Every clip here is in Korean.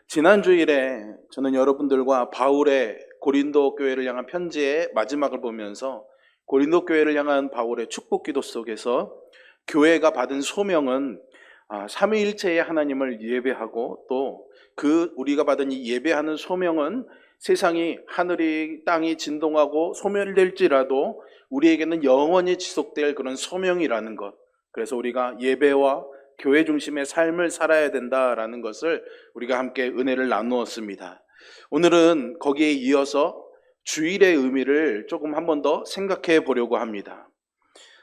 지난 주일에 저는 여러분들과 바울의 고린도 교회를 향한 편지의 마지막을 보면서 고린도 교회를 향한 바울의 축복 기도 속에서 교회가 받은 소명은 삼위일체의 하나님을 예배하고 또 우리가 받은 이 예배하는 소명은 세상이 하늘이 땅이 진동하고 소멸될지라도 우리에게는 영원히 지속될 그런 소명이라는 것, 그래서 우리가 예배와 교회 중심의 삶을 살아야 된다라는 것을 우리가 함께 은혜를 나누었습니다. 오늘은 거기에 이어서 주일의 의미를 조금 한 번 더 생각해 보려고 합니다.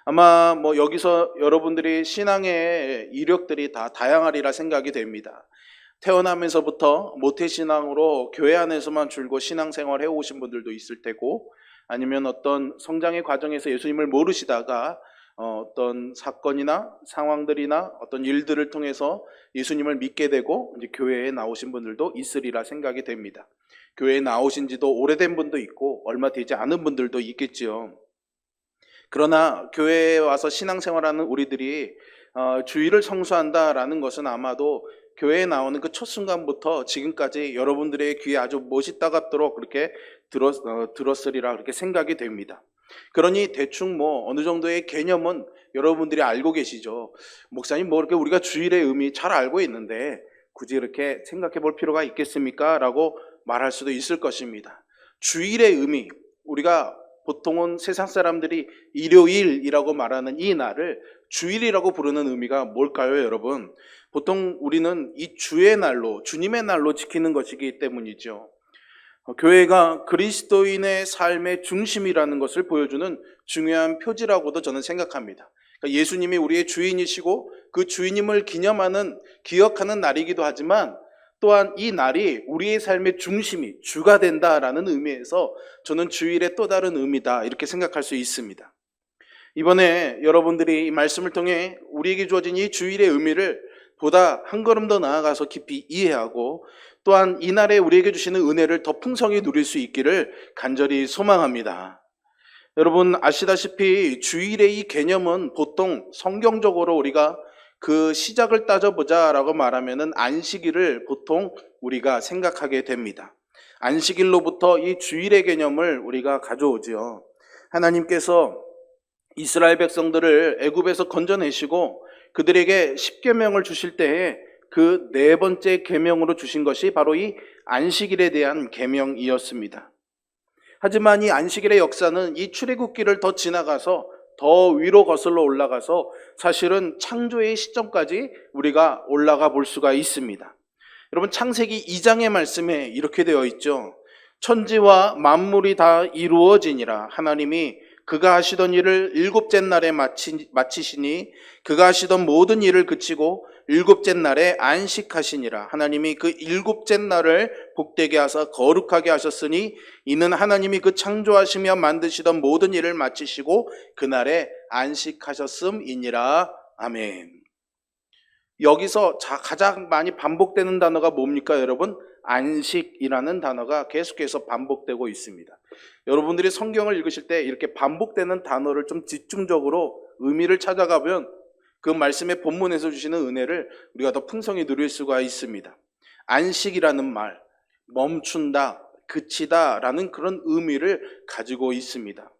아마 여기서 여러분들이 신앙의 이력들이 다 다양하리라 생각이 됩니다. 태어나면서부터 모태신앙으로 교회 안에서만 줄곧 신앙생활 해오신 분들도 있을 테고, 아니면 어떤 성장의 과정에서 예수님을 모르시다가 어떤 사건이나 상황들이나 어떤 일들을 통해서 예수님을 믿게 되고 이제 교회에 나오신 분들도 있으리라 생각이 됩니다. 교회에 나오신 지도 오래된 분도 있고 얼마 되지 않은 분들도 있겠지요. 그러나 교회에 와서 신앙생활하는 우리들이 주일을 성수한다라는 것은 아마도 교회에 나오는 그 첫 순간부터 지금까지 여러분들의 귀에 아주 못이 따갑도록 그렇게 들었으리라 그렇게 생각이 됩니다. 그러니 대충 어느 정도의 개념은 여러분들이 알고 계시죠. 목사님 이렇게 우리가 주일의 의미 잘 알고 있는데 굳이 이렇게 생각해 볼 필요가 있겠습니까? 라고 말할 수도 있을 것입니다. 주일의 의미, 우리가 보통은 세상 사람들이 일요일이라고 말하는 이 날을 주일이라고 부르는 의미가 뭘까요, 여러분? 보통 우리는 이 주의 날로, 주님의 날로 지키는 것이기 때문이죠. 교회가 그리스도인의 삶의 중심이라는 것을 보여주는 중요한 표지라고도 저는 생각합니다. 그러니까 예수님이 우리의 주인이시고 그 주인임을 기억하는 날이기도 하지만 또한 이 날이 우리의 삶의 중심이 주가 된다라는 의미에서 저는 주일의 또 다른 의미다 이렇게 생각할 수 있습니다. 이번에 여러분들이 이 말씀을 통해 우리에게 주어진 이 주일의 의미를 보다 한 걸음 더 나아가서 깊이 이해하고 또한 이날에 우리에게 주시는 은혜를 더 풍성히 누릴 수 있기를 간절히 소망합니다. 여러분 아시다시피 주일의 이 개념은 보통 성경적으로 우리가 그 시작을 따져보자라고 말하면은 안식일을 보통 우리가 생각하게 됩니다. 안식일로부터 이 주일의 개념을 우리가 가져오지요. 하나님께서 이스라엘 백성들을 애굽에서 건져내시고 그들에게 십계명을 주실 때에 그 네 번째 계명으로 주신 것이 바로 이 안식일에 대한 계명이었습니다. 하지만 이 안식일의 역사는 이 출애굽기를 더 지나가서 더 위로 거슬러 올라가서 사실은 창조의 시점까지 우리가 올라가 볼 수가 있습니다. 여러분 창세기 2장의 말씀에 이렇게 되어 있죠. 천지와 만물이 다 이루어지니라. 하나님이 그가 하시던 일을 일곱째 날에 마치시니 그가 하시던 모든 일을 그치고 일곱째 날에 안식하시니라. 하나님이 그 일곱째 날을 복되게 하사 거룩하게 하셨으니 이는 하나님이 그 창조하시며 만드시던 모든 일을 마치시고 그날에 안식하셨음이니라. 아멘. 여기서 가장 많이 반복되는 단어가 뭡니까 여러분? 안식이라는 단어가 계속해서 반복되고 있습니다. 여러분들이 성경을 읽으실 때 이렇게 반복되는 단어를 좀 집중적으로 의미를 찾아가면 그 말씀의 본문에서 주시는 은혜를 우리가 더 풍성히 누릴 수가 있습니다. 안식이라는 말, 멈춘다, 그치다 라는 그런 의미를 가지고 있습니다.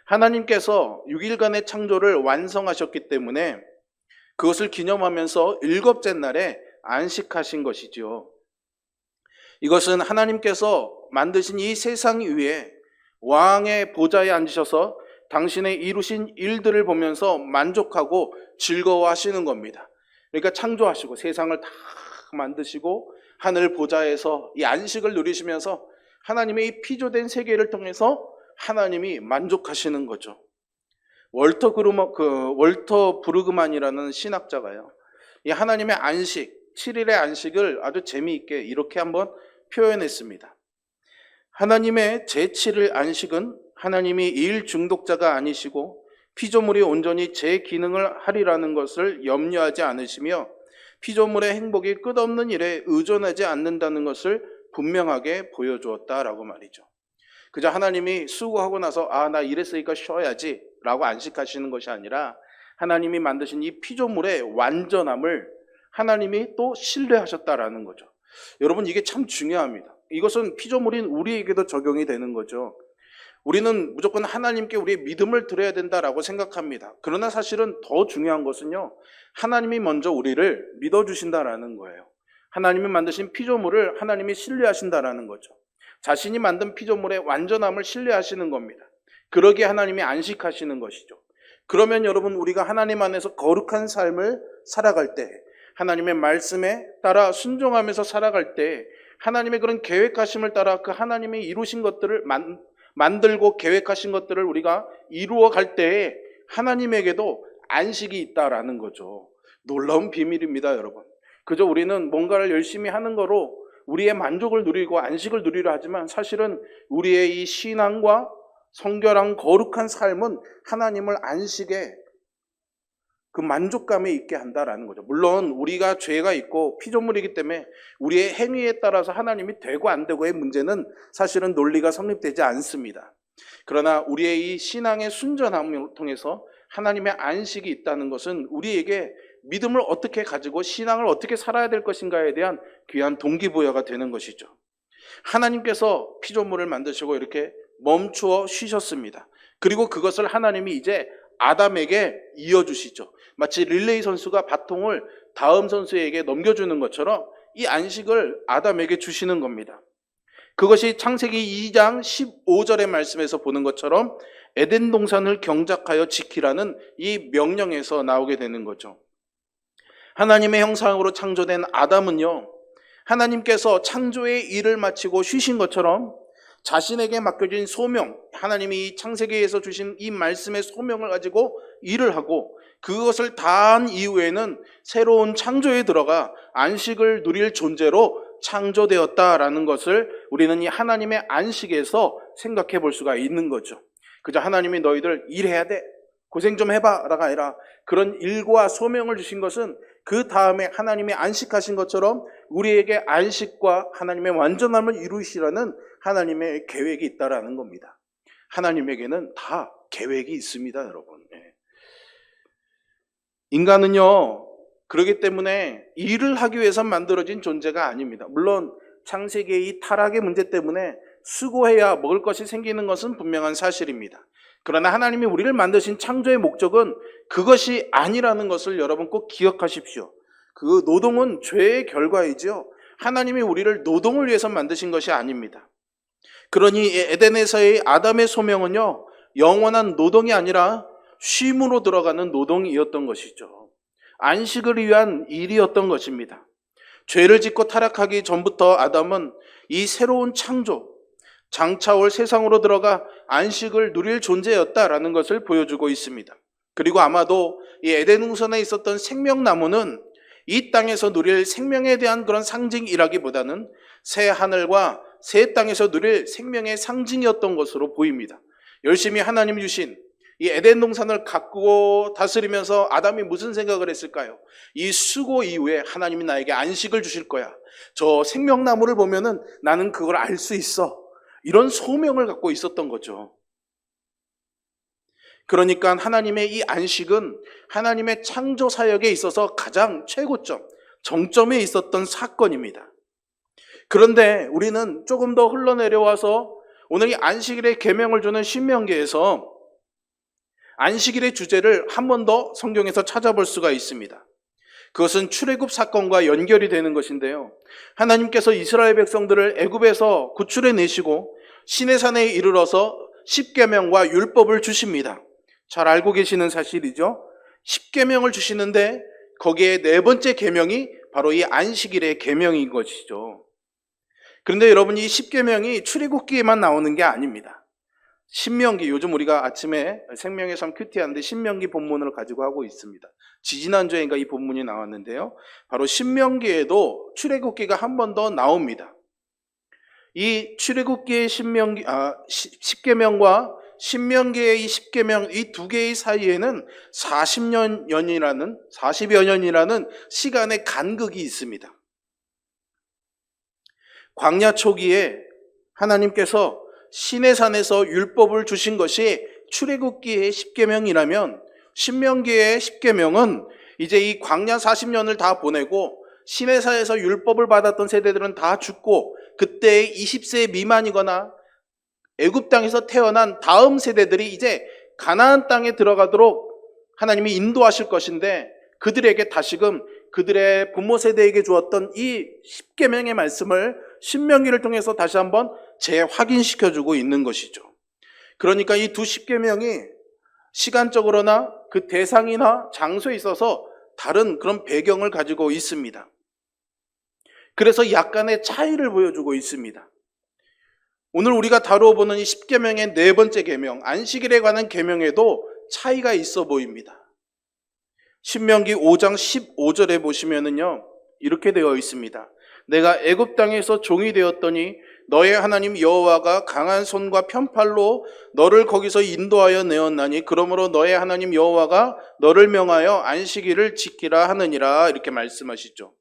하나님께서 6일간의 창조를 완성하셨기 때문에 그것을 기념하면서 일곱째 날에 안식하신 것이죠. 이것은 하나님께서 만드신 이 세상 위에 왕의 보좌에 앉으셔서 당신의 이루신 일들을 보면서 만족하고 즐거워하시는 겁니다. 그러니까 창조하시고 세상을 다 만드시고 하늘 보좌에서 이 안식을 누리시면서 하나님의 이 피조된 세계를 통해서 하나님이 만족하시는 거죠. 월터 브루그만이라는 신학자가요, 이 하나님의 안식, 7일의 안식을 아주 재미있게 이렇게 한번 표현했습니다. 하나님의 제7일 안식은 하나님이 일 중독자가 아니시고 피조물이 온전히 제 기능을 하리라는 것을 염려하지 않으시며 피조물의 행복이 끝없는 일에 의존하지 않는다는 것을 분명하게 보여주었다라고 말이죠. 그저 하나님이 수고하고 나서 나 일했으니까 쉬어야지 라고 안식하시는 것이 아니라 하나님이 만드신 이 피조물의 완전함을 하나님이 또 신뢰하셨다라는 거죠. 여러분, 이게 참 중요합니다. 이것은 피조물인 우리에게도 적용이 되는 거죠. 우리는 무조건 하나님께 우리의 믿음을 드려야 된다라고 생각합니다. 그러나 사실은 더 중요한 것은요, 하나님이 먼저 우리를 믿어주신다라는 거예요. 하나님이 만드신 피조물을 하나님이 신뢰하신다라는 거죠. 자신이 만든 피조물의 완전함을 신뢰하시는 겁니다. 그러기에 하나님이 안식하시는 것이죠. 그러면 여러분, 우리가 하나님 안에서 거룩한 삶을 살아갈 때, 하나님의 말씀에 따라 순종하면서 살아갈 때, 하나님의 그런 계획하심을 따라 그 하나님이 이루신 것들을 만들고 계획하신 것들을 우리가 이루어 갈 때에 하나님에게도 안식이 있다라는 거죠. 놀라운 비밀입니다, 여러분. 그저 우리는 뭔가를 열심히 하는 거로 우리의 만족을 누리고 안식을 누리려 하지만 사실은 우리의 이 신앙과 성결한 거룩한 삶은 하나님을 안식에 그 만족감에 있게 한다라는 거죠. 물론 우리가 죄가 있고 피조물이기 때문에 우리의 행위에 따라서 하나님이 되고 안 되고의 문제는 사실은 논리가 성립되지 않습니다. 그러나 우리의 이 신앙의 순전함을 통해서 하나님의 안식이 있다는 것은 우리에게 믿음을 어떻게 가지고 신앙을 어떻게 살아야 될 것인가에 대한 귀한 동기부여가 되는 것이죠. 하나님께서 피조물을 만드시고 이렇게 멈추어 쉬셨습니다. 그리고 그것을 하나님이 이제 아담에게 이어주시죠. 마치 릴레이 선수가 바통을 다음 선수에게 넘겨주는 것처럼 이 안식을 아담에게 주시는 겁니다. 그것이 창세기 2장 15절의 말씀에서 보는 것처럼 에덴 동산을 경작하여 지키라는 이 명령에서 나오게 되는 거죠. 하나님의 형상으로 창조된 아담은요, 하나님께서 창조의 일을 마치고 쉬신 것처럼 자신에게 맡겨진 소명, 하나님이 이 창세기에서 주신 이 말씀의 소명을 가지고 일을 하고 그것을 다한 이후에는 새로운 창조에 들어가 안식을 누릴 존재로 창조되었다라는 것을 우리는 이 하나님의 안식에서 생각해 볼 수가 있는 거죠. 그저 하나님이 너희들 일해야 돼, 고생 좀 해봐 라가 아니라 그런 일과 소명을 주신 것은 그 다음에 하나님이 안식하신 것처럼 우리에게 안식과 하나님의 완전함을 이루시라는 하나님의 계획이 있다라는 겁니다. 하나님에게는 다 계획이 있습니다, 여러분. 인간은요, 그렇기 때문에 일을 하기 위해서 만들어진 존재가 아닙니다. 물론 창세기의 이 타락의 문제 때문에 수고해야 먹을 것이 생기는 것은 분명한 사실입니다. 그러나 하나님이 우리를 만드신 창조의 목적은 그것이 아니라는 것을 여러분 꼭 기억하십시오. 그 노동은 죄의 결과이죠. 하나님이 우리를 노동을 위해서 만드신 것이 아닙니다. 그러니 에덴에서의 아담의 소명은요, 영원한 노동이 아니라 쉼으로 들어가는 노동이었던 것이죠. 안식을 위한 일이었던 것입니다. 죄를 짓고 타락하기 전부터 아담은 이 새로운 창조, 장차올 세상으로 들어가 안식을 누릴 존재였다라는 것을 보여주고 있습니다. 그리고 아마도 이 에덴 동산에 있었던 생명나무는 이 땅에서 누릴 생명에 대한 그런 상징이라기보다는 새 하늘과 새 땅에서 누릴 생명의 상징이었던 것으로 보입니다. 열심히 하나님이 주신 이 에덴 동산을 가꾸고 다스리면서 아담이 무슨 생각을 했을까요? 이 수고 이후에 하나님이 나에게 안식을 주실 거야. 저 생명나무를 보면은 나는 그걸 알 수 있어. 이런 소명을 갖고 있었던 거죠. 그러니까 하나님의 이 안식은 하나님의 창조 사역에 있어서 가장 최고점, 정점에 있었던 사건입니다. 그런데 우리는 조금 더 흘러내려와서 오늘 이 안식일의 계명을 주는 신명기에서 안식일의 주제를 한 번 더 성경에서 찾아볼 수가 있습니다. 그것은 출애굽 사건과 연결이 되는 것인데요. 하나님께서 이스라엘 백성들을 애굽에서 구출해 내시고 시내산에 이르러서 십계명과 율법을 주십니다. 잘 알고 계시는 사실이죠. 십계명을 주시는데 거기에 네 번째 계명이 바로 이 안식일의 계명인 것이죠. 그런데 여러분, 이 십계명이 출애굽기에만 나오는 게 아닙니다. 신명기, 요즘 우리가 아침에 생명의 삶 큐티 하는데 신명기 본문을 가지고 하고 있습니다. 지지난주에인가 이 본문이 나왔는데요. 바로 신명기에도 출애굽기가 한 번 더 나옵니다. 이 출애굽기의 십계명과 신명기의 이 십계명, 이 두 개의 사이에는 40여 년이라는 시간의 간극이 있습니다. 광야 초기에 하나님께서 시내산에서 율법을 주신 것이 출애굽기의 10계명이라면 신명기의 10계명은 이제 이 광야 40년을 다 보내고 시내산에서 율법을 받았던 세대들은 다 죽고 그때 20세 미만이거나 애굽 땅에서 태어난 다음 세대들이 이제 가나안 땅에 들어가도록 하나님이 인도하실 것인데 그들에게 다시금 그들의 부모 세대에게 주었던 이 10계명의 말씀을 신명기를 통해서 다시 한번 재확인시켜주고 있는 것이죠. 그러니까 이 두 10계명이 시간적으로나 그 대상이나 장소에 있어서 다른 그런 배경을 가지고 있습니다. 그래서 약간의 차이를 보여주고 있습니다. 오늘 우리가 다루어 보는 이 10계명의 네 번째 계명, 안식일에 관한 계명에도 차이가 있어 보입니다. 신명기 5장 15절에 보시면은요, 이렇게 되어 있습니다. 내가 애굽 땅에서 종이 되었더니 너의 하나님 여호와가 강한 손과 편팔로 너를 거기서 인도하여 내었나니 그러므로 너의 하나님 여호와가 너를 명하여 안식일을 지키라 하느니라, 이렇게 말씀하시죠.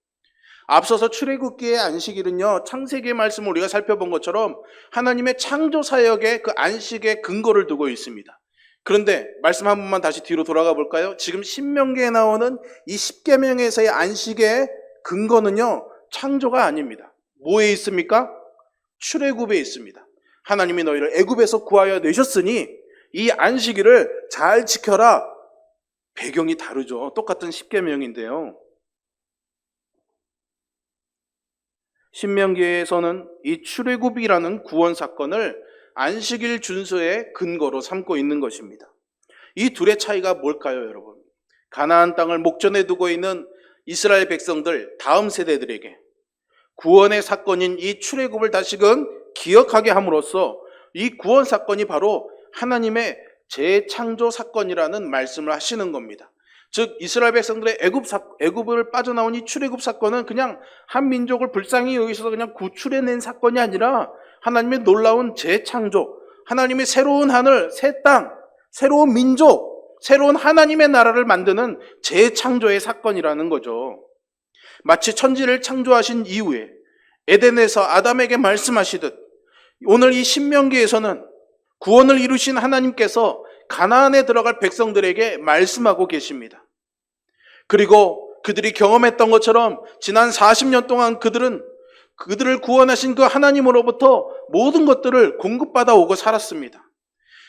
앞서서 출애굽기의 안식일은요, 창세기의 말씀을 우리가 살펴본 것처럼 하나님의 창조 사역의 그 안식의 근거를 두고 있습니다. 그런데 말씀 한 번만 다시 뒤로 돌아가 볼까요? 지금 신명기에 나오는 이 10계명에서의 안식의 근거는요, 창조가 아닙니다. 뭐에 있습니까? 출애굽에 있습니다. 하나님이 너희를 애굽에서 구하여 내셨으니 이 안식일을 잘 지켜라. 배경이 다르죠. 똑같은 10계명인데요. 신명기에서는 이 출애굽이라는 구원 사건을 안식일 준수의 근거로 삼고 있는 것입니다. 이 둘의 차이가 뭘까요, 여러분? 가나안 땅을 목전에 두고 있는 이스라엘 백성들, 다음 세대들에게 구원의 사건인 이 출애굽을 다시금 기억하게 함으로써 이 구원 사건이 바로 하나님의 재창조 사건이라는 말씀을 하시는 겁니다. 즉 이스라엘 백성들의 애굽을 빠져나온 이 출애굽 사건은 그냥 한 민족을 불쌍히 여기셔서 그냥 구출해낸 사건이 아니라 하나님의 놀라운 재창조, 하나님의 새로운 하늘, 새 땅, 새로운 민족, 새로운 하나님의 나라를 만드는 재창조의 사건이라는 거죠. 마치 천지를 창조하신 이후에 에덴에서 아담에게 말씀하시듯 오늘 이 신명기에서는 구원을 이루신 하나님께서 가나안에 들어갈 백성들에게 말씀하고 계십니다. 그리고 그들이 경험했던 것처럼 지난 40년 동안 그들을 구원하신 그 하나님으로부터 모든 것들을 공급받아 오고 살았습니다.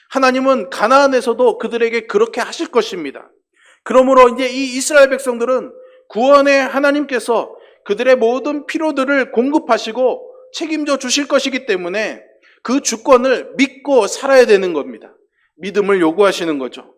하나님은 가나안에서도 그들에게 그렇게 하실 것입니다. 그러므로 이제 이 이스라엘 백성들은 구원의 하나님께서 그들의 모든 필요들을 공급하시고 책임져 주실 것이기 때문에 그 주권을 믿고 살아야 되는 겁니다. 믿음을 요구하시는 거죠.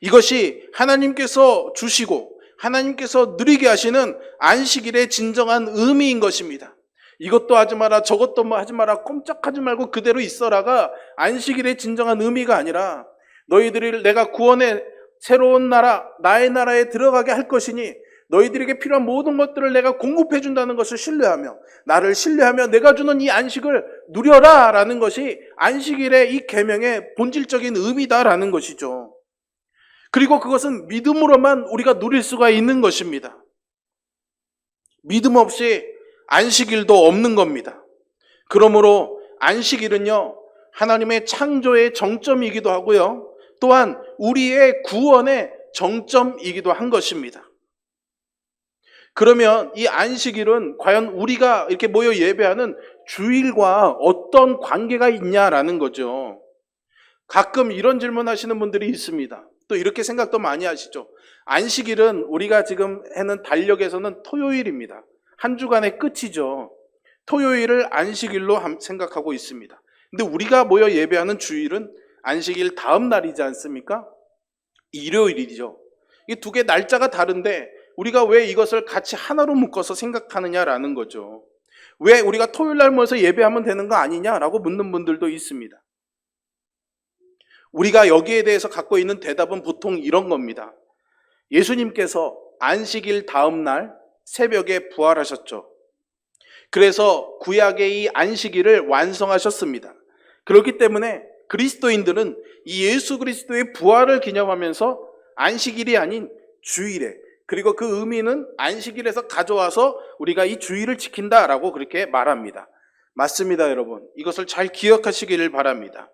이것이 하나님께서 주시고 하나님께서 누리게 하시는 안식일의 진정한 의미인 것입니다. 이것도 하지 마라, 저것도 하지 마라, 꼼짝하지 말고 그대로 있어라가 안식일의 진정한 의미가 아니라 너희들이 내가 구원의 새로운 나라, 나의 나라에 들어가게 할 것이니 너희들에게 필요한 모든 것들을 내가 공급해 준다는 것을 신뢰하며 나를 신뢰하며 내가 주는 이 안식을 누려라 라는 것이 안식일의 이 계명의 본질적인 의미다라는 것이죠. 그리고 그것은 믿음으로만 우리가 누릴 수가 있는 것입니다. 믿음 없이 안식일도 없는 겁니다. 그러므로 안식일은요, 하나님의 창조의 정점이기도 하고요, 또한 우리의 구원의 정점이기도 한 것입니다. 그러면 이 안식일은 과연 우리가 이렇게 모여 예배하는 주일과 어떤 관계가 있냐라는 거죠. 가끔 이런 질문 하시는 분들이 있습니다. 또 이렇게 생각도 많이 하시죠. 안식일은 우리가 지금 하는 달력에서는 토요일입니다. 한 주간의 끝이죠. 토요일을 안식일로 생각하고 있습니다. 근데 우리가 모여 예배하는 주일은 안식일 다음 날이지 않습니까? 일요일이죠. 이 두 개 날짜가 다른데 우리가 왜 이것을 같이 하나로 묶어서 생각하느냐라는 거죠. 왜 우리가 토요일 날 모여서 예배하면 되는 거 아니냐라고 묻는 분들도 있습니다. 우리가 여기에 대해서 갖고 있는 대답은 보통 이런 겁니다. 예수님께서 안식일 다음 날 새벽에 부활하셨죠. 그래서 구약의 이 안식일을 완성하셨습니다. 그렇기 때문에 그리스도인들은 이 예수 그리스도의 부활을 기념하면서 안식일이 아닌 주일에, 그리고 그 의미는 안식일에서 가져와서 우리가 이 주일을 지킨다라고 그렇게 말합니다. 맞습니다, 여러분. 이것을 잘 기억하시기를 바랍니다.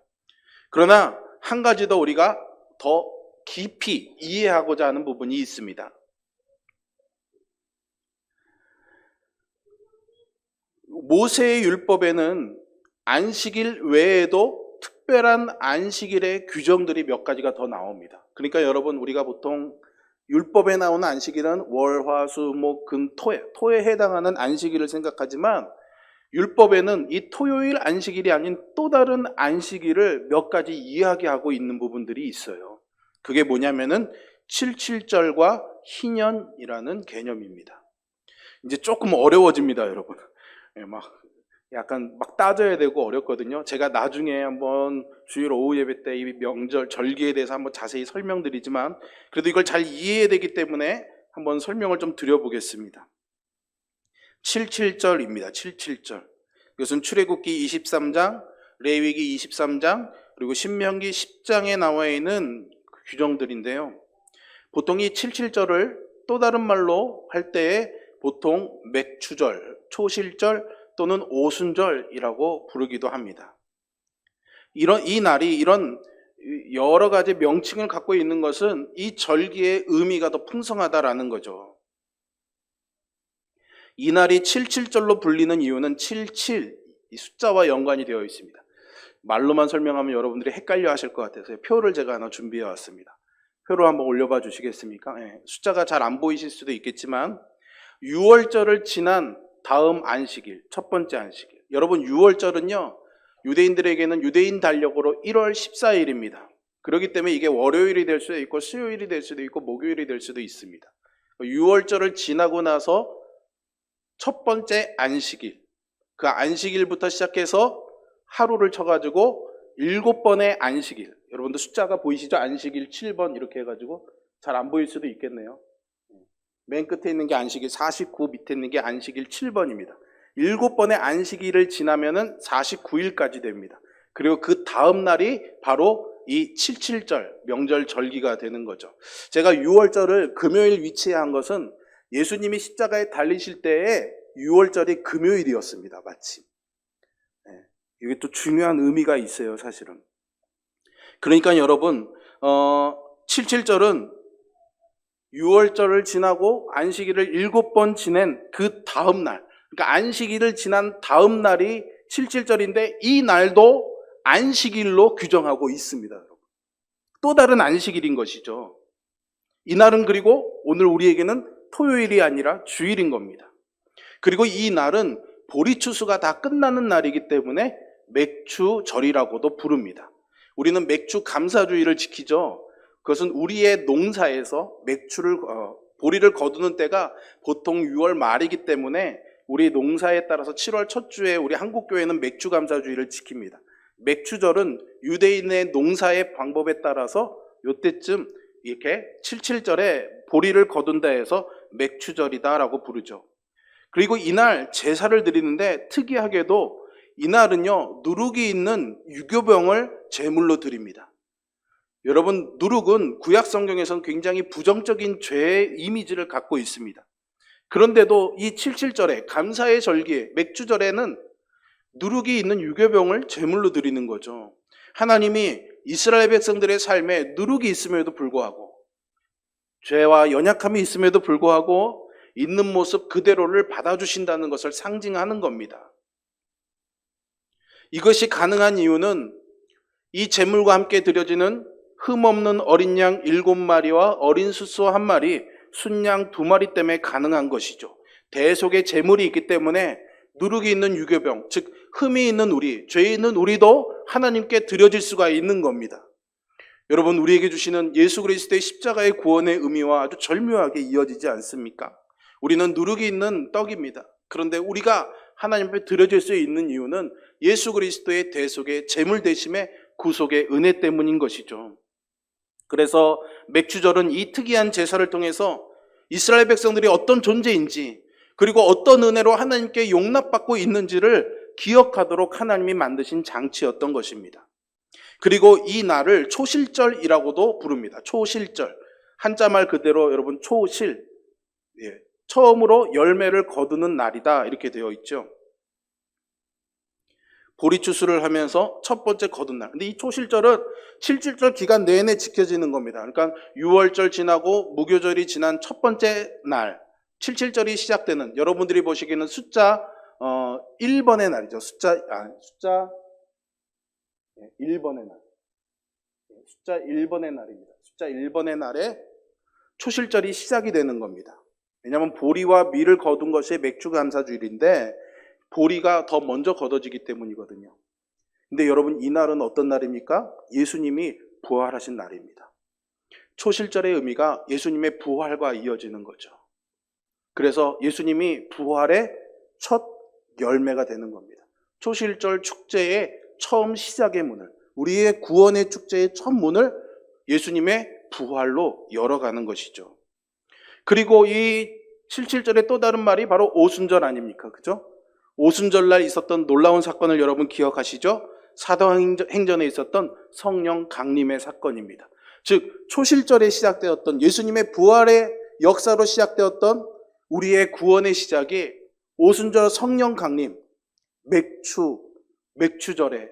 그러나 한 가지 더 우리가 더 깊이 이해하고자 하는 부분이 있습니다. 모세의 율법에는 안식일 외에도 특별한 안식일의 규정들이 몇 가지가 더 나옵니다. 그러니까 여러분, 우리가 보통 율법에 나오는 안식일은 월, 화, 수, 목, 금, 토에 해당하는 안식일을 생각하지만 율법에는 이 토요일 안식일이 아닌 또 다른 안식일을 몇 가지 이야기하고 있는 부분들이 있어요. 그게 뭐냐면은 77절과 희년이라는 개념입니다. 이제 조금 어려워집니다, 여러분. 약간 따져야 되고 어렵거든요. 제가 나중에 한번 주일 오후 예배 때 이 명절, 절기에 대해서 한번 자세히 설명드리지만 그래도 이걸 잘 이해해야 되기 때문에 한번 설명을 좀 드려보겠습니다. 77절입니다. 77절. 이것은 출애굽기 23장, 레위기 23장, 그리고 신명기 10장에 나와 있는 규정들인데요. 보통 이 77절을 또 다른 말로 할 때에 보통 맥추절, 초실절 또는 오순절이라고 부르기도 합니다. 이 날이 이런 여러 가지 명칭을 갖고 있는 것은 이 절기의 의미가 더 풍성하다라는 거죠. 이 날이 77절로 불리는 이유는 77, 이 숫자와 연관이 되어 있습니다. 말로만 설명하면 여러분들이 헷갈려 하실 것 같아서 표를 제가 하나 준비해 왔습니다. 표로 한번 올려봐 주시겠습니까? 네, 숫자가 잘 안 보이실 수도 있겠지만 6월절을 지난 다음 안식일, 첫 번째 안식일. 여러분, 6월절은요, 유대인들에게는 유대인 달력으로 1월 14일입니다. 그렇기 때문에 이게 월요일이 될 수도 있고 수요일이 될 수도 있고 목요일이 될 수도 있습니다. 6월절을 지나고 나서 첫 번째 안식일, 그 안식일부터 시작해서 하루를 쳐가지고 7번의 안식일. 여러분들 숫자가 보이시죠? 안식일 7번 이렇게 해가지고 잘 안 보일 수도 있겠네요. 맨 끝에 있는 게 안식일 49, 밑에 있는 게 안식일 7번입니다. 7번의 안식일을 지나면은 49일까지 됩니다. 그리고 그 다음 날이 바로 이 77절, 명절 절기가 되는 거죠. 제가 6월절을 금요일 위치한 것은 예수님이 십자가에 달리실 때에 6월절이 금요일이었습니다. 마침. 이게 또 중요한 의미가 있어요, 사실은. 그러니까 여러분, 77절은 6월절을 지나고 안식일을 7번 지낸 그 다음 날, 그러니까 안식일을 지난 다음 날이 77절인데 이 날도 안식일로 규정하고 있습니다, 여러분. 또 다른 안식일인 것이죠. 이 날은 그리고 오늘 우리에게는 토요일이 아니라 주일인 겁니다. 그리고 이 날은 보리추수가 다 끝나는 날이기 때문에 맥추절이라고도 부릅니다. 우리는 맥추 감사주의를 지키죠. 그것은 우리의 농사에서 보리를 거두는 때가 보통 6월 말이기 때문에 우리 농사에 따라서 7월 첫 주에 우리 한국교회는 맥추 감사주의를 지킵니다. 맥추절은 유대인의 농사의 방법에 따라서 이때쯤 이렇게 77절에 보리를 거둔다 해서 맥추절이다라고 부르죠. 그리고 이날 제사를 드리는데 특이하게도 이날은요, 누룩이 있는 유교병을 제물로 드립니다. 여러분, 누룩은 구약 성경에서는 굉장히 부정적인 죄의 이미지를 갖고 있습니다. 그런데도 이 77절에 감사의 절기에 맥주절에는 누룩이 있는 유교병을 제물로 드리는 거죠. 하나님이 이스라엘 백성들의 삶에 누룩이 있음에도 불구하고 죄와 연약함이 있음에도 불구하고 있는 모습 그대로를 받아주신다는 것을 상징하는 겁니다. 이것이 가능한 이유는 이 제물과 함께 드려지는 흠없는 어린 양 7마리와 어린 숫소 1마리, 순양 2마리 때문에 가능한 것이죠. 대속의 제물이 있기 때문에 누룩이 있는 유교병, 즉 흠이 있는 우리, 죄 있는 우리도 하나님께 드려질 수가 있는 겁니다. 여러분, 우리에게 주시는 예수 그리스도의 십자가의 구원의 의미와 아주 절묘하게 이어지지 않습니까? 우리는 누룩이 있는 떡입니다. 그런데 우리가 하나님 앞에 드려질 수 있는 이유는 예수 그리스도의 대속의 제물 대심의 구속의 은혜 때문인 것이죠. 그래서 맥주절은 이 특이한 제사를 통해서 이스라엘 백성들이 어떤 존재인지, 그리고 어떤 은혜로 하나님께 용납받고 있는지를 기억하도록 하나님이 만드신 장치였던 것입니다. 그리고 이 날을 초실절이라고도 부릅니다. 초실절. 한자말 그대로 여러분 초실, 처음으로 열매를 거두는 날이다 이렇게 되어 있죠. 보리추수를 하면서 첫 번째 거둔 날. 근데 이 초실절은 7.7절 기간 내내 지켜지는 겁니다. 그러니까 6월절 지나고 무교절이 지난 첫 번째 날, 7.7절이 시작되는, 여러분들이 보시기에는 숫자 1번의 날이죠. 숫자 1번의 날. 숫자 1번의 날입니다. 숫자 1번의 날에 초실절이 시작이 되는 겁니다. 왜냐하면 보리와 밀을 거둔 것이 맥주감사주일인데 보리가 더 먼저 걷어지기 때문이거든요. 근데 여러분, 이 날은 어떤 날입니까? 예수님이 부활하신 날입니다. 초실절의 의미가 예수님의 부활과 이어지는 거죠. 그래서 예수님이 부활의 첫 열매가 되는 겁니다. 초실절 축제의 처음 시작의 문을, 우리의 구원의 축제의 첫 문을 예수님의 부활로 열어가는 것이죠. 그리고 이 7.7절의 또 다른 말이 바로 오순절 아닙니까? 그죠? 오순절날 있었던 놀라운 사건을 여러분 기억하시죠? 사도행전에 있었던 성령 강림의 사건입니다. 즉 초실절에 시작되었던 예수님의 부활의 역사로 시작되었던 우리의 구원의 시작이 오순절 성령 강림, 맥추절에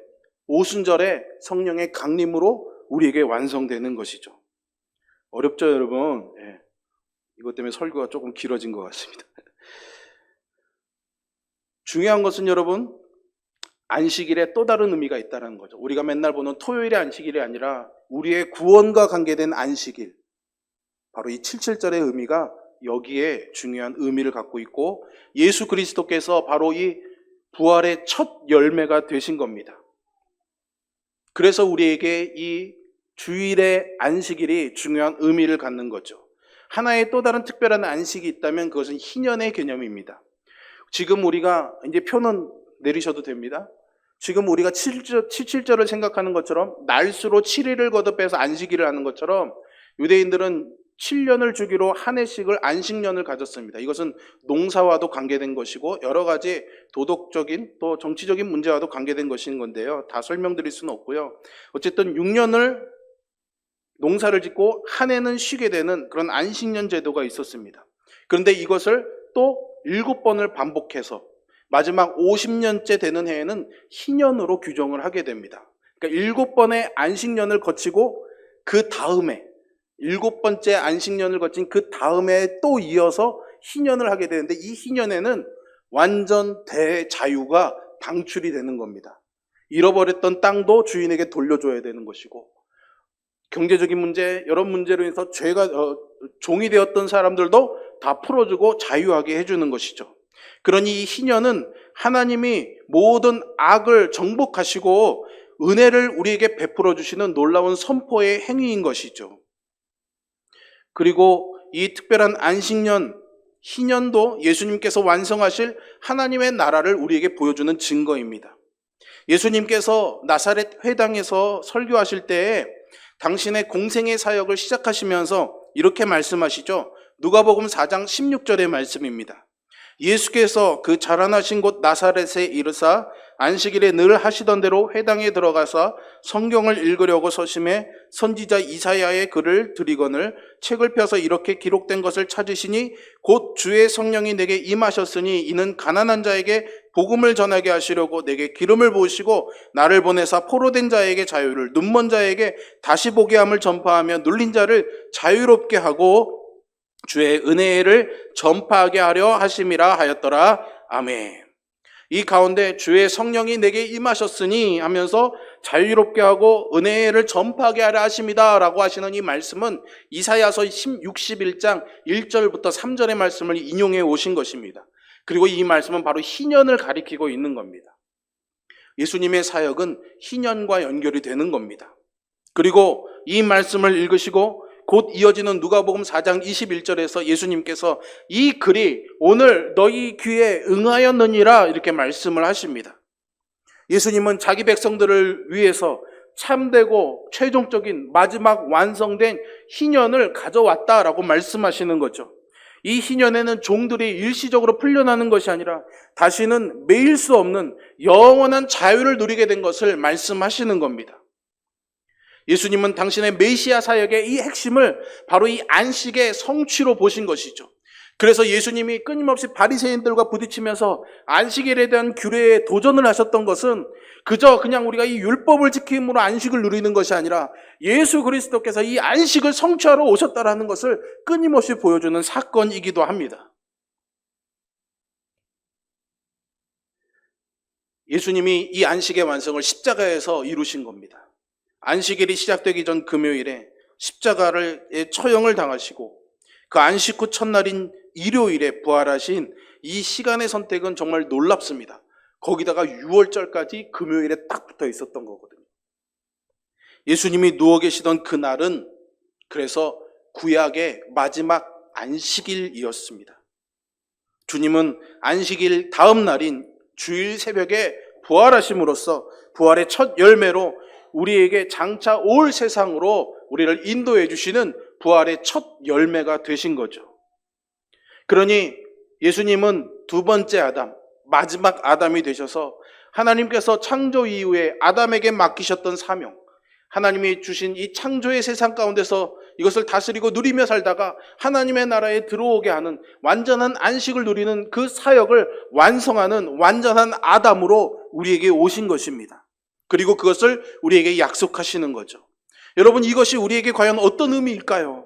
오순절에 성령의 강림으로 우리에게 완성되는 것이죠. 어렵죠, 여러분? 예. 이것 때문에 설교가 조금 길어진 것 같습니다. 중요한 것은 여러분, 안식일에 또 다른 의미가 있다는 거죠. 우리가 맨날 보는 토요일의 안식일이 아니라 우리의 구원과 관계된 안식일, 바로 이 7.7절의 의미가 여기에 중요한 의미를 갖고 있고 예수 그리스도께서 바로 이 부활의 첫 열매가 되신 겁니다. 그래서 우리에게 이 주일의 안식일이 중요한 의미를 갖는 거죠. 하나의 또 다른 특별한 안식이 있다면 그것은 희년의 개념입니다. 지금 우리가 이제 표는 내리셔도 됩니다. 지금 우리가 7.7절을 생각하는 것처럼 날수로 7일을 거듭해서 안식일을 하는 것처럼 유대인들은 7년을 주기로 한 해씩을 안식년을 가졌습니다. 이것은 농사와도 관계된 것이고 여러 가지 도덕적인 또 정치적인 문제와도 관계된 것인 건데요. 다 설명드릴 수는 없고요. 어쨌든 6년을 농사를 짓고 한 해는 쉬게 되는 그런 안식년 제도가 있었습니다. 그런데 이것을 또 7번을 반복해서 마지막 50년째 되는 해에는 희년으로 규정을 하게 됩니다. 그러니까 7번의 안식년을 거치고 그 다음에 7번째 안식년을 거친 그 다음에 또 이어서 희년을 하게 되는데 이 희년에는 완전 대자유가 방출이 되는 겁니다. 잃어버렸던 땅도 주인에게 돌려줘야 되는 것이고 경제적인 문제, 여러 문제로 인해서 종이 되었던 사람들도 다 풀어주고 자유하게 해주는 것이죠. 그러니 이 희년은 하나님이 모든 악을 정복하시고 은혜를 우리에게 베풀어 주시는 놀라운 선포의 행위인 것이죠. 그리고 이 특별한 안식년, 희년도 예수님께서 완성하실 하나님의 나라를 우리에게 보여주는 증거입니다. 예수님께서 나사렛 회당에서 설교하실 때에 당신의 공생의 사역을 시작하시면서 이렇게 말씀하시죠. 누가복음 4장 16절의 말씀입니다. 예수께서 그 자라나신 곳 나사렛에 이르사 안식일에 늘 하시던 대로 회당에 들어가서 성경을 읽으려고 서심해 선지자 이사야의 글을 들이거늘 책을 펴서 이렇게 기록된 것을 찾으시니 곧 주의 성령이 내게 임하셨으니 이는 가난한 자에게 복음을 전하게 하시려고 내게 기름을 부으시고 나를 보내사 포로된 자에게 자유를 눈먼 자에게 다시 보게 함을 전파하며 눌린 자를 자유롭게 하고 주의 은혜를 전파하게 하려 하심이라 하였더라. 아멘. 이 가운데 주의 성령이 내게 임하셨으니 하면서 자유롭게 하고 은혜를 전파하게 하려 하심이다 라고 하시는 이 말씀은 이사야서 61장 1절부터 3절의 말씀을 인용해 오신 것입니다. 그리고 이 말씀은 바로 희년을 가리키고 있는 겁니다. 예수님의 사역은 희년과 연결이 되는 겁니다. 그리고 이 말씀을 읽으시고 곧 이어지는 누가복음 4장 21절에서 예수님께서 이 글이 오늘 너희 귀에 응하였느니라 이렇게 말씀을 하십니다. 예수님은 자기 백성들을 위해서 참되고 최종적인 마지막 완성된 희년을 가져왔다라고 말씀하시는 거죠. 이 희년에는 종들이 일시적으로 풀려나는 것이 아니라 다시는 매일 수 없는 영원한 자유를 누리게 된 것을 말씀하시는 겁니다. 예수님은 당신의 메시아 사역의 이 핵심을 바로 이 안식의 성취로 보신 것이죠. 그래서 예수님이 끊임없이 바리새인들과 부딪히면서 안식일에 대한 규례에 도전을 하셨던 것은 그저 그냥 우리가 이 율법을 지킴으로 안식을 누리는 것이 아니라 예수 그리스도께서 이 안식을 성취하러 오셨다라는 것을 끊임없이 보여주는 사건이기도 합니다. 예수님이 이 안식의 완성을 십자가에서 이루신 겁니다. 안식일이 시작되기 전 금요일에 십자가의 처형을 당하시고 그 안식 후 첫날인 일요일에 부활하신 이 시간의 선택은 정말 놀랍습니다. 거기다가 6월절까지 금요일에 딱 붙어 있었던 거거든요. 예수님이 누워 계시던 그날은 그래서 구약의 마지막 안식일이었습니다. 주님은 안식일 다음 날인 주일 새벽에 부활하심으로써 부활의 첫 열매로 우리에게 장차 올 세상으로 우리를 인도해 주시는 부활의 첫 열매가 되신 거죠. 그러니 예수님은 두 번째 아담, 마지막 아담이 되셔서 하나님께서 창조 이후에 아담에게 맡기셨던 사명, 하나님이 주신 이 창조의 세상 가운데서 이것을 다스리고 누리며 살다가 하나님의 나라에 들어오게 하는 완전한 안식을 누리는 그 사역을 완성하는 완전한 아담으로 우리에게 오신 것입니다. 그리고 그것을 우리에게 약속하시는 거죠. 여러분, 이것이 우리에게 과연 어떤 의미일까요?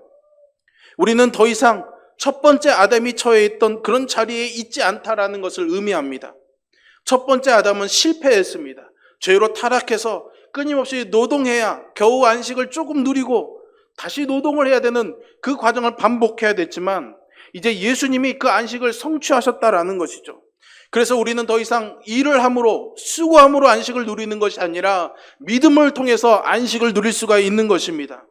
우리는 더 이상 첫 번째 아담이 처해 있던 그런 자리에 있지 않다라는 것을 의미합니다. 첫 번째 아담은 실패했습니다. 죄로 타락해서 끊임없이 노동해야 겨우 안식을 조금 누리고 다시 노동을 해야 되는 그 과정을 반복해야 됐지만 이제 예수님이 그 안식을 성취하셨다라는 것이죠. 그래서 우리는 더 이상 일을 함으로 수고함으로 안식을 누리는 것이 아니라 믿음을 통해서 안식을 누릴 수가 있는 것입니다.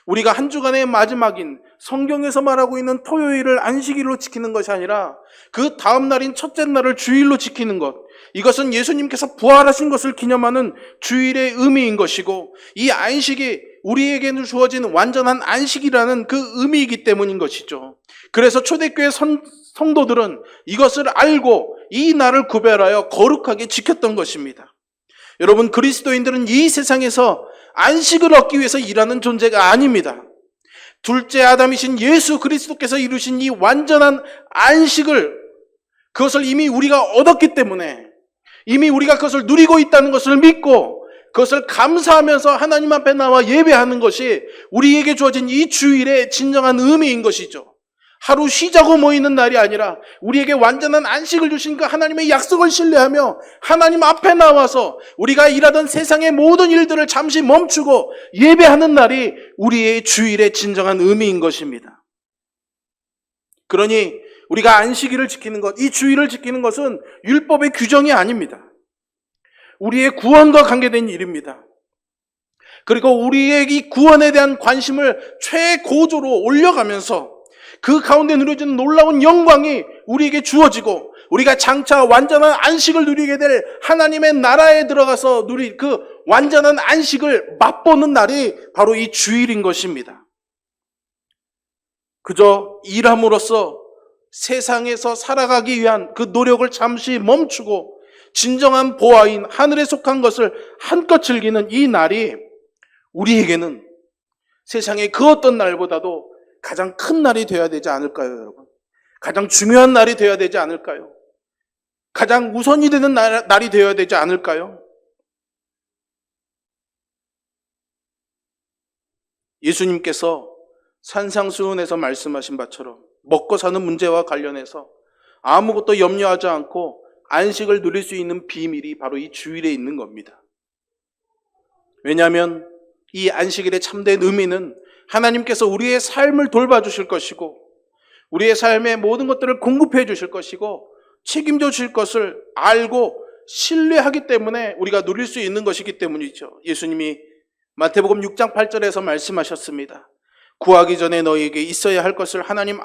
우리가 한 주간의 마지막인 성경에서 말하고 있는 토요일을 안식일로 지키는 것이 아니라 그 다음 날인 첫째 날을 주일로 지키는 것, 이것은 예수님께서 부활하신 것을 기념하는 주일의 의미인 것이고 이 안식이 우리에게는 주어진 완전한 안식이라는 그 의미이기 때문인 것이죠. 그래서 초대교회 성도들은 이것을 알고 이 날을 구별하여 거룩하게 지켰던 것입니다. 여러분, 그리스도인들은 이 세상에서 안식을 얻기 위해서 일하는 존재가 아닙니다. 둘째 아담이신 예수 그리스도께서 이루신 이 완전한 안식을, 그것을 이미 우리가 얻었기 때문에 이미 우리가 그것을 누리고 있다는 것을 믿고 그것을 감사하면서 하나님 앞에 나와 예배하는 것이 우리에게 주어진 이 주일의 진정한 의미인 것이죠. 하루 쉬자고 모이는 날이 아니라 우리에게 완전한 안식을 주신 그 하나님의 약속을 신뢰하며 하나님 앞에 나와서 우리가 일하던 세상의 모든 일들을 잠시 멈추고 예배하는 날이 우리의 주일의 진정한 의미인 것입니다. 그러니 우리가 안식일을 지키는 것, 이 주일을 지키는 것은 율법의 규정이 아닙니다. 우리의 구원과 관계된 일입니다. 그리고 우리의 이 구원에 대한 관심을 최고조로 올려가면서 그 가운데 누려지는 놀라운 영광이 우리에게 주어지고 우리가 장차 완전한 안식을 누리게 될 하나님의 나라에 들어가서 누릴 그 완전한 안식을 맛보는 날이 바로 이 주일인 것입니다. 그저 일함으로써 세상에서 살아가기 위한 그 노력을 잠시 멈추고 진정한 보아인 하늘에 속한 것을 한껏 즐기는 이 날이 우리에게는 세상의 그 어떤 날보다도 가장 큰 날이 되어야 되지 않을까요, 여러분? 가장 중요한 날이 되어야 되지 않을까요? 가장 우선이 되는 날이 되어야 되지 않을까요? 예수님께서 산상수훈에서 말씀하신 바처럼 먹고 사는 문제와 관련해서 아무것도 염려하지 않고 안식을 누릴 수 있는 비밀이 바로 이 주일에 있는 겁니다. 왜냐하면 이 안식일의 참된 의미는 하나님께서 우리의 삶을 돌봐주실 것이고 우리의 삶의 모든 것들을 공급해 주실 것이고 책임져 주실 것을 알고 신뢰하기 때문에 우리가 누릴 수 있는 것이기 때문이죠. 예수님이 마태복음 6장 8절에서 말씀하셨습니다. 구하기 전에 너희에게 있어야 할 것을 하나님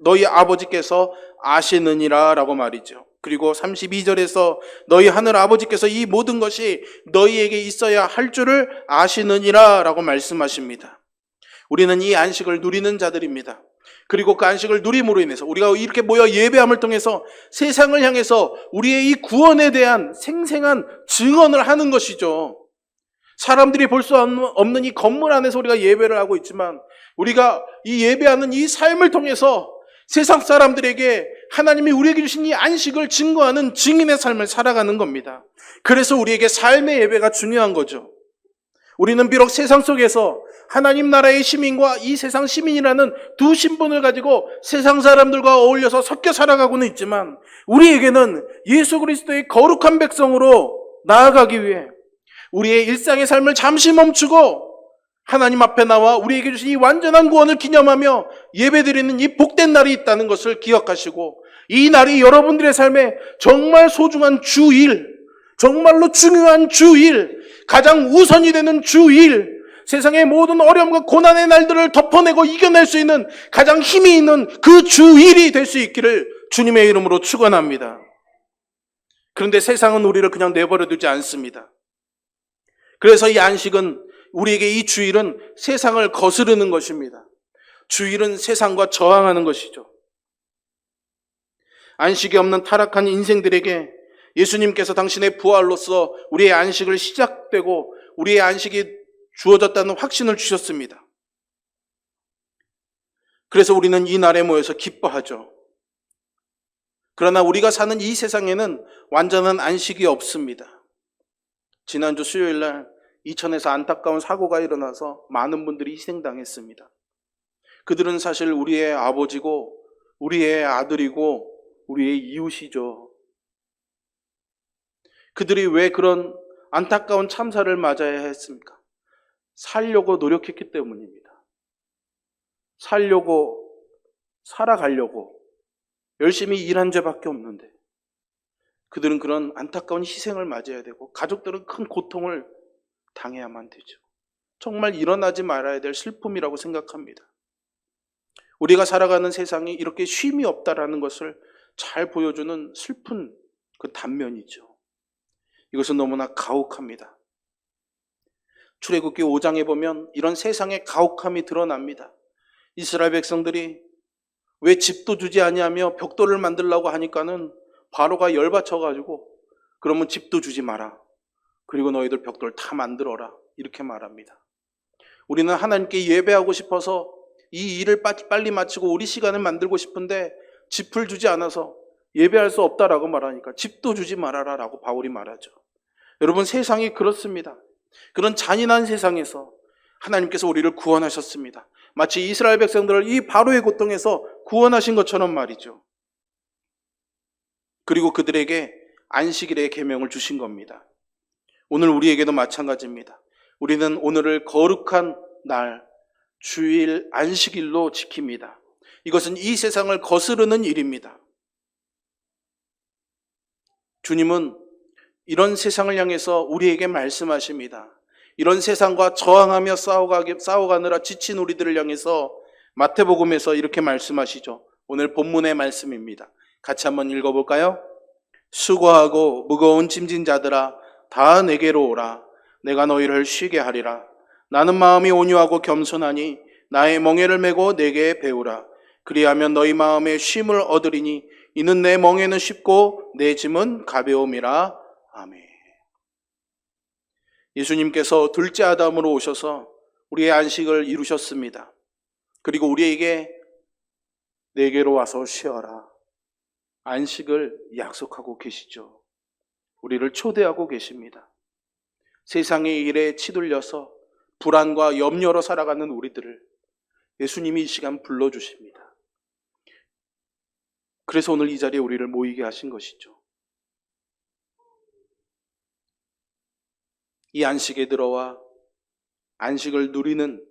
너희 아버지께서 아시느니라 라고 말이죠. 그리고 32절에서 너희 하늘 아버지께서 이 모든 것이 너희에게 있어야 할 줄을 아시느니라 라고 말씀하십니다. 우리는 이 안식을 누리는 자들입니다. 그리고 그 안식을 누림으로 인해서 우리가 이렇게 모여 예배함을 통해서 세상을 향해서 우리의 이 구원에 대한 생생한 증언을 하는 것이죠. 사람들이 볼 수 없는 이 건물 안에서 우리가 예배를 하고 있지만 우리가 이 예배하는 이 삶을 통해서 세상 사람들에게 하나님이 우리에게 주신 이 안식을 증거하는 증인의 삶을 살아가는 겁니다. 그래서 우리에게 삶의 예배가 중요한 거죠. 우리는 비록 세상 속에서 하나님 나라의 시민과 이 세상 시민이라는 두 신분을 가지고 세상 사람들과 어울려서 섞여 살아가고는 있지만, 우리에게는 예수 그리스도의 거룩한 백성으로 나아가기 위해 우리의 일상의 삶을 잠시 멈추고 하나님 앞에 나와 우리에게 주신 이 완전한 구원을 기념하며 예배드리는 이 복된 날이 있다는 것을 기억하시고, 이 날이 여러분들의 삶에 정말 소중한 주일, 정말로 중요한 주일, 가장 우선이 되는 주일, 세상의 모든 어려움과 고난의 날들을 덮어내고 이겨낼 수 있는 가장 힘이 있는 그 주일이 될 수 있기를 주님의 이름으로 축원합니다. 그런데 세상은 우리를 그냥 내버려 두지 않습니다. 그래서 이 안식은, 우리에게 이 주일은 세상을 거스르는 것입니다. 주일은 세상과 저항하는 것이죠. 안식이 없는 타락한 인생들에게 예수님께서 당신의 부활로서 우리의 안식을 시작되고 우리의 안식이 주어졌다는 확신을 주셨습니다. 그래서 우리는 이 날에 모여서 기뻐하죠. 그러나 우리가 사는 이 세상에는 완전한 안식이 없습니다. 지난주 수요일 날 이천에서 안타까운 사고가 일어나서 많은 분들이 희생당했습니다. 그들은 사실 우리의 아버지고 우리의 아들이고 우리의 이웃이죠. 그들이 왜 그런 안타까운 참사를 맞아야 했습니까? 살려고 노력했기 때문입니다. 살려고, 살아가려고 열심히 일한 죄밖에 없는데 그들은 그런 안타까운 희생을 맞아야 되고 가족들은 큰 고통을 당해야만 되죠. 정말 일어나지 말아야 될 슬픔이라고 생각합니다. 우리가 살아가는 세상이 이렇게 쉼이 없다라는 것을 잘 보여주는 슬픈 그 단면이죠. 이것은 너무나 가혹합니다. 출애굽기 5장에 보면 이런 세상의 가혹함이 드러납니다. 이스라엘 백성들이 왜 집도 주지 아니하며 벽돌을 만들려고 하니까는 바로가 열받쳐가지고 그러면 집도 주지 마라. 그리고 너희들 벽돌 다 만들어라. 이렇게 말합니다. 우리는 하나님께 예배하고 싶어서 이 일을 빨리 마치고 우리 시간을 만들고 싶은데 집을 주지 않아서 예배할 수 없다라고 말하니까 집도 주지 말아라 라고 바울이 말하죠. 여러분, 세상이 그렇습니다. 그런 잔인한 세상에서 하나님께서 우리를 구원하셨습니다. 마치 이스라엘 백성들을 이 바로의 고통에서 구원하신 것처럼 말이죠. 그리고 그들에게 안식일의 계명을 주신 겁니다. 오늘 우리에게도 마찬가지입니다. 우리는 오늘을 거룩한 날, 주일, 안식일로 지킵니다. 이것은 이 세상을 거스르는 일입니다. 주님은 이런 세상을 향해서 우리에게 말씀하십니다. 이런 세상과 저항하며 싸워가느라 지친 우리들을 향해서 마태복음에서 이렇게 말씀하시죠. 오늘 본문의 말씀입니다. 같이 한번 읽어볼까요? 수고하고 무거운 짐진 자들아 다 내게로 오라. 내가 너희를 쉬게 하리라. 나는 마음이 온유하고 겸손하니 나의 멍에를 메고 내게 배우라. 그리하면 너희 마음에 쉼을 얻으리니 이는 내 멍에는 쉽고 내 짐은 가벼움이라. 아멘. 예수님께서 둘째 아담으로 오셔서 우리의 안식을 이루셨습니다. 그리고 우리에게 내게로 와서 쉬어라. 안식을 약속하고 계시죠. 우리를 초대하고 계십니다. 세상의 일에 치둘려서 불안과 염려로 살아가는 우리들을 예수님이 이 시간 불러주십니다. 그래서 오늘 이 자리에 우리를 모이게 하신 것이죠. 이 안식에 들어와 안식을 누리는,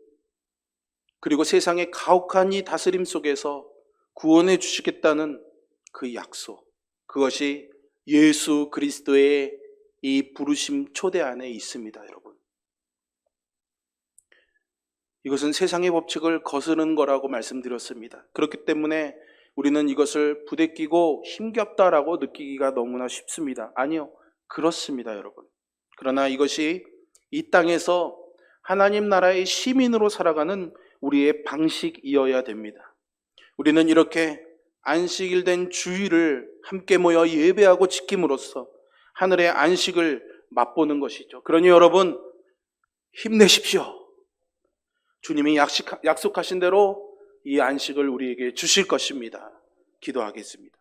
그리고 세상의 가혹한 이 다스림 속에서 구원해 주시겠다는 그 약속, 그것이 예수 그리스도의 이 부르심 초대 안에 있습니다. 여러분, 이것은 세상의 법칙을 거스르는 거라고 말씀드렸습니다. 그렇기 때문에 우리는 이것을 부대끼고 힘겹다라고 느끼기가 너무나 쉽습니다. 아니요, 그렇습니다. 여러분, 그러나 이것이 이 땅에서 하나님 나라의 시민으로 살아가는 우리의 방식이어야 됩니다. 우리는 이렇게 안식일 된 주일을 함께 모여 예배하고 지킴으로써 하늘의 안식을 맛보는 것이죠. 그러니 여러분, 힘내십시오. 주님이 약속하신 대로 이 안식을 우리에게 주실 것입니다. 기도하겠습니다.